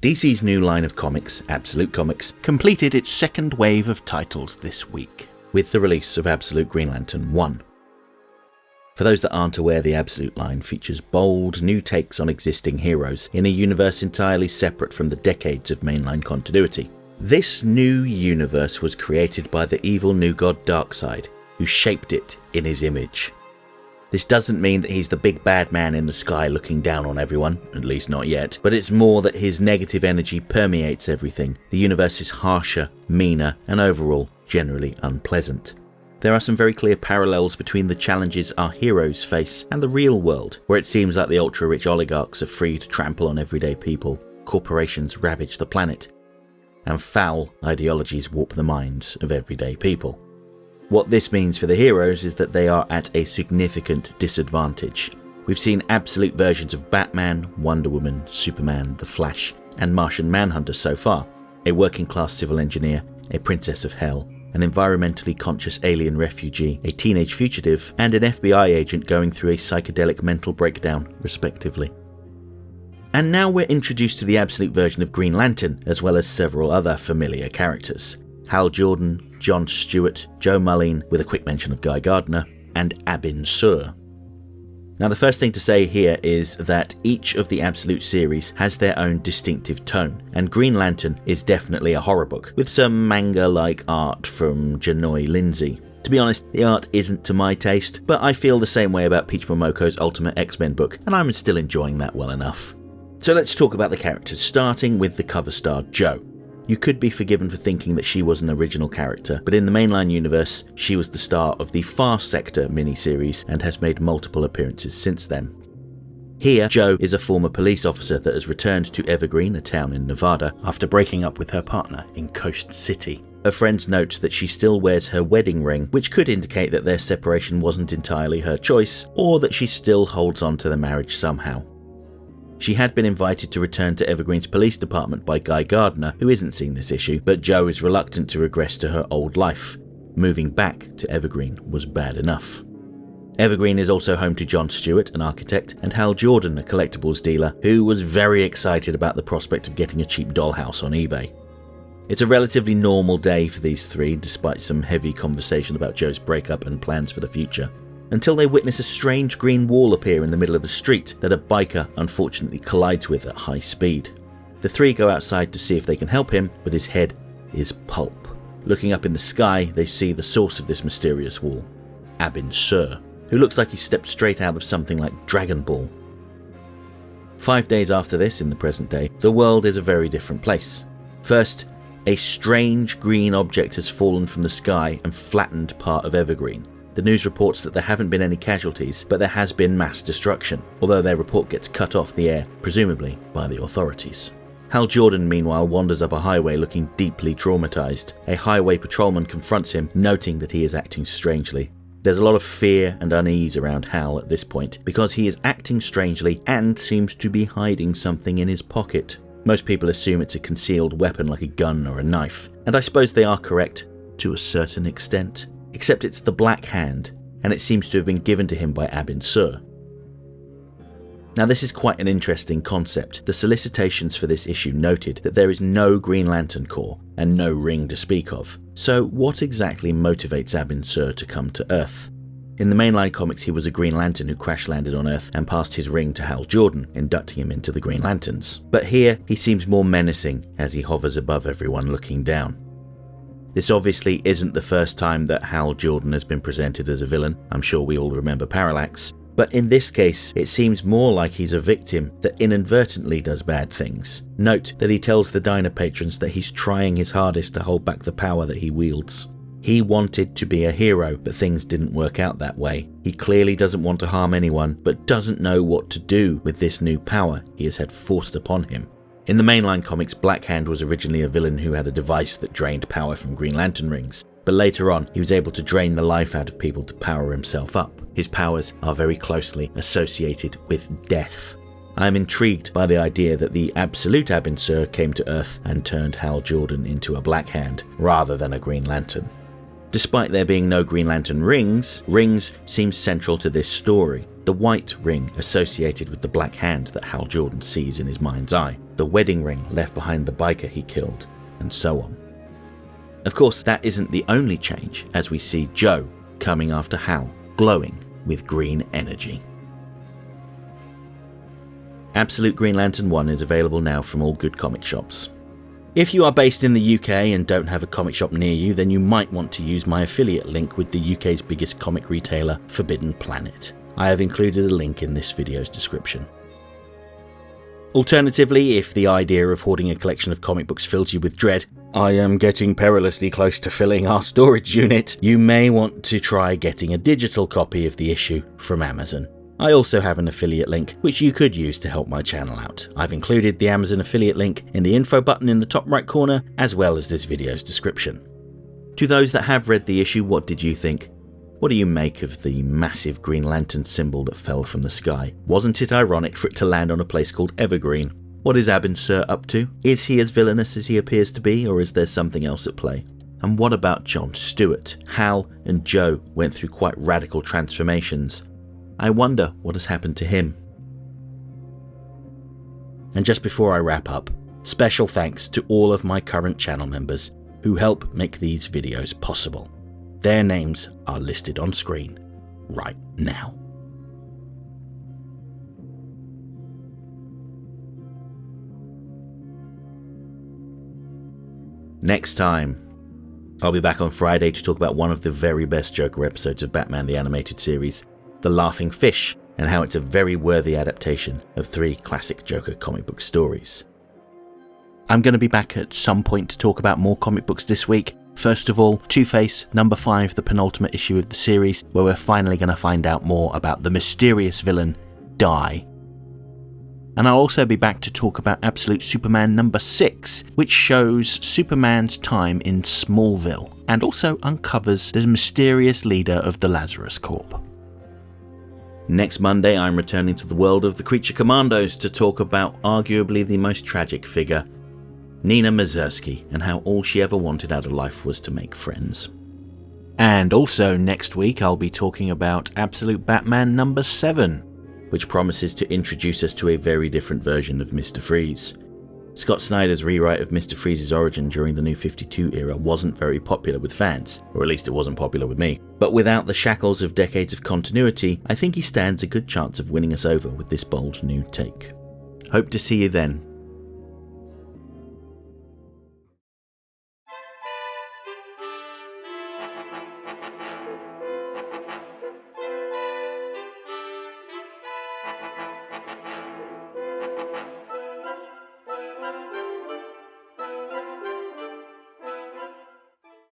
DC's new line of comics, Absolute Comics, completed its second wave of titles this week, with the release of Absolute Green Lantern 1. For those that aren't aware, the Absolute line features bold, new takes on existing heroes in a universe entirely separate from the decades of mainline continuity. This new universe was created by the evil new god Darkseid, who shaped it in his image. This doesn't mean that he's the big bad man in the sky looking down on everyone, at least not yet, but it's more that his negative energy permeates everything. The universe is harsher, meaner, and overall generally unpleasant. There are some very clear parallels between the challenges our heroes face and the real world, where it seems like the ultra-rich oligarchs are free to trample on everyday people, corporations ravage the planet, and foul ideologies warp the minds of everyday people. What this means for the heroes is that they are at a significant disadvantage. We've seen absolute versions of Batman, Wonder Woman, Superman, The Flash, and Martian Manhunter so far. A working-class civil engineer, a princess of hell, an environmentally conscious alien refugee, a teenage fugitive, and an FBI agent going through a psychedelic mental breakdown, respectively. And now we're introduced to the Absolute version of Green Lantern, as well as several other familiar characters. Hal Jordan, John Stewart, Joe Mullein, with a quick mention of Guy Gardner, and Abin. Now the first thing to say here is that each of the Absolute series has their own distinctive tone, and Green Lantern is definitely a horror book, with some manga-like art from Janoi Lindsay. To be honest, the art isn't to my taste, but I feel the same way about Peach Momoko's Ultimate X-Men book, and I'm still enjoying that well enough. So let's talk about the characters, starting with the cover star Jo. You could be forgiven for thinking that she was an original character, but in the mainline universe, she was the star of the Far Sector miniseries and has made multiple appearances since then. Here, Jo is a former police officer that has returned to Evergreen, a town in Nevada, after breaking up with her partner in Coast City. Her friends note that she still wears her wedding ring, which could indicate that their separation wasn't entirely her choice, or that she still holds on to the marriage somehow. She had been invited to return to Evergreen's police department by Guy Gardner, who isn't seen this issue, but Jo is reluctant to regress to her old life. Moving back to Evergreen was bad enough. Evergreen is also home to John Stewart, an architect, and Hal Jordan, a collectibles dealer, who was very excited about the prospect of getting a cheap dollhouse on eBay. It's a relatively normal day for these three, despite some heavy conversation about Jo's breakup and plans for the future, until they witness a strange green wall appear in the middle of the street that a biker unfortunately collides with at high speed. The three go outside to see if they can help him, but his head is pulp. Looking up in the sky, they see the source of this mysterious wall, Abin, who looks like he stepped straight out of something like Dragon Ball. 5 days after this, in the present day, the world is a very different place. First, a strange green object has fallen from the sky and flattened part of Evergreen. The news reports that there haven't been any casualties, but there has been mass destruction, although their report gets cut off the air, presumably by the authorities. Hal Jordan, meanwhile, wanders up a highway looking deeply traumatized. A highway patrolman confronts him, noting that he is acting strangely. There's a lot of fear and unease around Hal at this point, because he is acting strangely and seems to be hiding something in his pocket. Most people assume it's a concealed weapon like a gun or a knife, and I suppose they are correct, to a certain extent. Except it's the Black Hand, and it seems to have been given to him by Abin. Now this is quite an interesting concept. The solicitations for this issue noted that there is no Green Lantern Corps, and no ring to speak of. So what exactly motivates Abin to come to Earth? In the mainline comics, he was a Green Lantern who crash-landed on Earth and passed his ring to Hal Jordan, inducting him into the Green Lanterns. But here, he seems more menacing as he hovers above everyone looking down. This obviously isn't the first time that Hal Jordan has been presented as a villain. I'm sure we all remember Parallax. But in this case, it seems more like he's a victim that inadvertently does bad things. Note that he tells the diner patrons that he's trying his hardest to hold back the power that he wields. He wanted to be a hero, but things didn't work out that way. He clearly doesn't want to harm anyone, but doesn't know what to do with this new power he has had forced upon him. In the mainline comics, Black Hand was originally a villain who had a device that drained power from Green Lantern rings, but later on he was able to drain the life out of people to power himself up. His powers are very closely associated with death. I am intrigued by the idea that the absolute Abin came to Earth and turned Hal Jordan into a Black Hand rather than a Green Lantern. Despite there being no Green Lantern rings, rings seem central to this story. the white ring associated with the black hand that Hal Jordan sees in his mind's eye, the wedding ring left behind the biker he killed, and so on. Of course, that isn't the only change, as we see Joe coming after Hal, glowing with green energy. Absolute Green Lantern 1 is available now from all good comic shops. If you are based in the UK and don't have a comic shop near you, then you might want to use my affiliate link with the UK's biggest comic retailer, Forbidden Planet. I have included a link in this video's description. Alternatively, if the idea of hoarding a collection of comic books fills you with dread, I am getting perilously close to filling our storage unit, you may want to try getting a digital copy of the issue from Amazon. I also have an affiliate link which you could use to help my channel out. I've included the Amazon affiliate link in the info button in the top right corner, as well as this video's description. To those that have read the issue, what did you think? What do you make of the massive Green Lantern symbol that fell from the sky? Wasn't it ironic for it to land on a place called Evergreen? What is Abin Sur up to? Is he as villainous as he appears to be, or is there something else at play? And what about John Stewart? Hal and Joe went through quite radical transformations. I wonder what has happened to him. And just before I wrap up, special thanks to all of my current channel members who help make these videos possible. Their names are listed on screen right now. Next time, I'll be back on Friday to talk about one of the very best Joker episodes of Batman the Animated Series, The Laughing Fish, and how it's a very worthy adaptation of 3 classic Joker comic book stories. I'm going to be back at some point to talk about more comic books this week. First of all, Two-Face, number 5, the penultimate issue of the series, where we're finally going to find out more about the mysterious villain, Die. And I'll also be back to talk about Absolute Superman number 6, which shows Superman's time in Smallville, and also uncovers the mysterious leader of the Lazarus Corp. Next Monday, I'm returning to the world of the Creature Commandos to talk about arguably the most tragic figure, Nina Mazursky, and how all she ever wanted out of life was to make friends. And also next week I'll be talking about Absolute Batman number 7, which promises to introduce us to a very different version of Mr. Freeze. Scott Snyder's rewrite of Mr. Freeze's origin during the New 52 era wasn't very popular with fans, or at least it wasn't popular with me. But without the shackles of decades of continuity, I think he stands a good chance of winning us over with this bold new take. Hope to see you then.